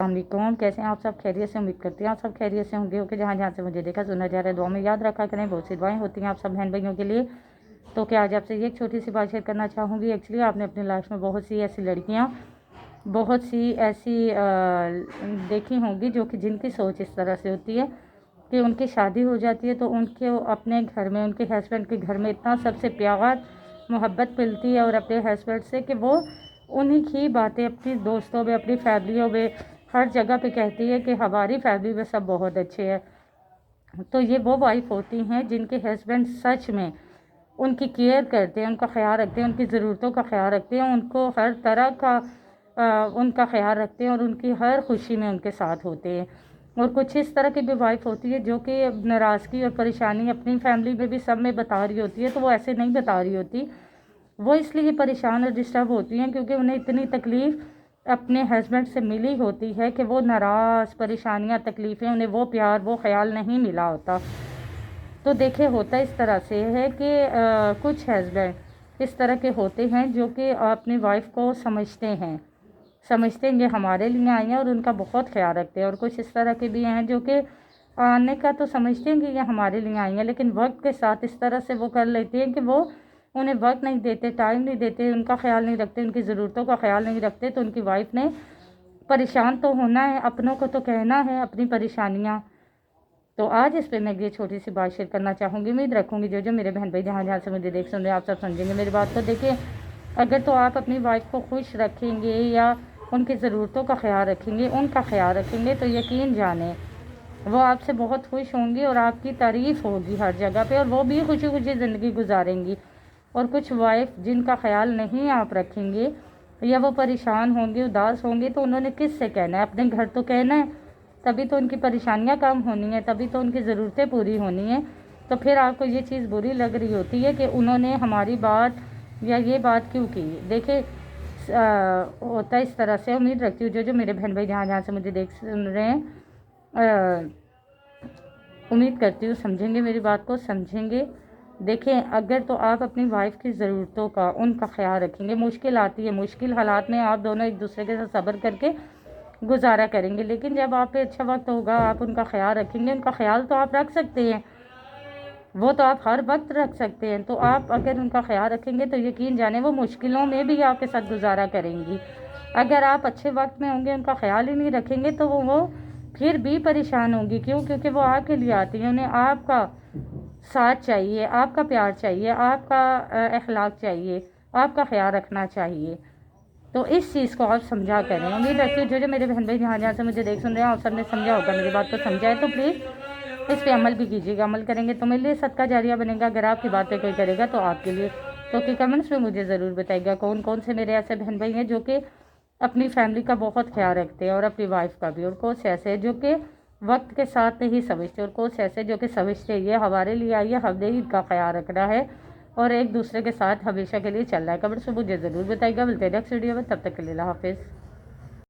السلام علیکم، کیسے ہیں آپ سب؟ خیریت سے؟ امید کرتی ہیں آپ سب خیریت سے ہوں گے کہ جہاں جہاں سے مجھے دیکھا سنا جا رہا ہے دعا میں یاد رکھا کریں، بہت سی دعائیں ہوتی ہیں آپ سب بہن بھائیوں کے لیے۔ تو کیا آج آپ سے یہ ایک چھوٹی سی بات شیئر کرنا چاہوں گی۔ ایکچولی آپ نے اپنی لائف میں بہت سی ایسی لڑکیاں، بہت سی ایسی دیکھی ہوں گی جو کہ جن کی سوچ اس طرح سے ہوتی ہے کہ ان کی شادی ہو جاتی ہے تو ان کے اپنے گھر میں، ان کے ہسبینڈ کے گھر میں اتنا سب سے پیار محبت ملتی ہے اور اپنے ہسبینڈ سے کہ وہ انہی کی باتیں اپنی دوستوں میں، اپنی فیملیوں میں، ہر جگہ پہ کہتی ہے کہ ہماری فیملی میں سب بہت اچھے ہیں۔ تو یہ وہ وائف ہوتی ہیں جن کے ہسبینڈ سچ میں ان کی کیئر کرتے ہیں، ان کا خیال رکھتے ہیں، ان کی ضرورتوں کا خیال رکھتے ہیں، ان کو ہر طرح کا ان کا خیال رکھتے ہیں اور ان کی ہر خوشی میں ان کے ساتھ ہوتے ہیں۔ اور کچھ اس طرح کی بھی وائف ہوتی ہے جو کہ ناراضگی اور پریشانی اپنی فیملی میں بھی سب میں بتا رہی ہوتی ہے، تو وہ ایسے نہیں بتا رہی ہوتی، وہ اس لیے پریشان اور ڈسٹرب ہوتی ہیں کیونکہ انہیں اتنی تکلیف اپنے ہسبینڈ سے ملی ہوتی ہے کہ وہ ناراض، پریشانیاں، تکلیفیں، انہیں وہ پیار، وہ خیال نہیں ملا ہوتا۔ تو دیکھیں ہوتا اس طرح سے ہے کہ کچھ ہسبینڈ اس طرح کے ہوتے ہیں جو کہ اپنی وائف کو سمجھتے ہیں یہ ہمارے لیے آئی ہیں اور ان کا بہت خیال رکھتے ہیں، اور کچھ اس طرح کے بھی ہیں جو کہ آنے کا تو سمجھتے ہیں کہ یہ ہمارے لیے آئی ہیں، لیکن وقت کے ساتھ اس طرح سے وہ کر لیتے ہیں کہ وہ انہیں وقت نہیں دیتے، ٹائم نہیں دیتے، ان کا خیال نہیں رکھتے، ان کی ضرورتوں کا خیال نہیں رکھتے، تو ان کی وائف نے پریشان تو ہونا ہے، اپنوں کو تو کہنا ہے اپنی پریشانیاں۔ تو آج اس پہ میں یہ چھوٹی سی بات شیئر کرنا چاہوں گی، امید رکھوں گی جو میرے بہن بھائی جہاں جہاں سے مجھے دیکھ سن رہے ہیں آپ سب سمجھیں گے میری بات کو۔ دیکھیں اگر تو آپ اپنی وائف کو خوش رکھیں گے یا ان کی ضرورتوں کا خیال رکھیں گے، ان کا خیال رکھیں گے، تو یقین جانیں وہ آپ سے بہت خوش ہوں گی اور آپ کی تعریف ہوگی ہر جگہ پہ، اور وہ بھی خوشی خوشی زندگی گزاریں گی۔ اور کچھ وائف جن کا خیال نہیں آپ رکھیں گے یا وہ پریشان ہوں گے، اداس ہوں گے، تو انہوں نے کس سے کہنا ہے؟ اپنے گھر تو کہنا ہے، تبھی تو ان کی پریشانیاں کم ہونی ہیں، تبھی تو ان کی ضرورتیں پوری ہونی ہیں۔ تو پھر آپ کو یہ چیز بری لگ رہی ہوتی ہے کہ انہوں نے ہماری بات یا یہ بات کیوں کی۔ دیکھیں ہوتا اس طرح سے، امید رکھتی ہوں جو میرے بہن بھائی جہاں جہاں سے مجھے دیکھ سن رہے ہیں امید کرتی ہوں سمجھیں گے میری بات کو، سمجھیں گے۔ دیکھیں اگر تو آپ اپنی وائف کی ضرورتوں کا، ان کا خیال رکھیں گے، مشکل آتی ہے، مشکل حالات میں آپ دونوں ایک دوسرے کے ساتھ صبر کر کے گزارا کریں گے، لیکن جب آپ پہ اچھا وقت ہوگا آپ ان کا خیال رکھیں گے، ان کا خیال تو آپ رکھ سکتے ہیں، وہ تو آپ ہر وقت رکھ سکتے ہیں، تو آپ اگر ان کا خیال رکھیں گے تو یقین جانیں وہ مشکلوں میں بھی آپ کے ساتھ گزارا کریں گی۔ اگر آپ اچھے وقت میں ہوں گے، ان کا خیال ہی نہیں رکھیں گے تو وہ پھر بھی پریشان ہوں گی۔ کیوں؟ کیونکہ وہ آپ کے لیے آتی ہیں، انہیں آپ کا ساتھ چاہیے، آپ کا پیار چاہیے، آپ کا اخلاق چاہیے، آپ کا خیال رکھنا چاہیے۔ تو اس چیز کو آپ سمجھا کریں۔ امید رکھتی ہوں جو میرے بہن بھائی جہاں جہاں سے مجھے دیکھ سن رہے ہیں آپ سب نے سمجھا ہوگا، میری بات کو سمجھا ہے تو پلیز اس پہ عمل بھی کیجیے گا۔ عمل کریں گے تو میرے لیے صدقہ جاریہ بنے گا، اگر آپ کی بات پہ کوئی کرے گا تو آپ کے لیے۔ تو کہ کمنٹس میں مجھے ضرور بتائیے گا کون کون سے میرے ایسے بہن بھائی ہیں جو کہ اپنی فیملی کا بہت خیال رکھتے ہیں اور اپنی وائف کا بھی، اور کون سے ایسے جو کہ وقت کے ساتھ نہیں سمجھتے، اور کون سے ایسے جو کہ سمجھتے یہ ہمارے لیے آئیے، ہم نے ان کا خیال رکھنا ہے اور ایک دوسرے کے ساتھ ہمیشہ کے لیے چلنا ہے۔ کمنٹس میں مجھے ضرور بتائیے گا۔ ملتے ہیں نیکسٹ ویڈیو میں، تب تک کے لیے اللہ حافظ۔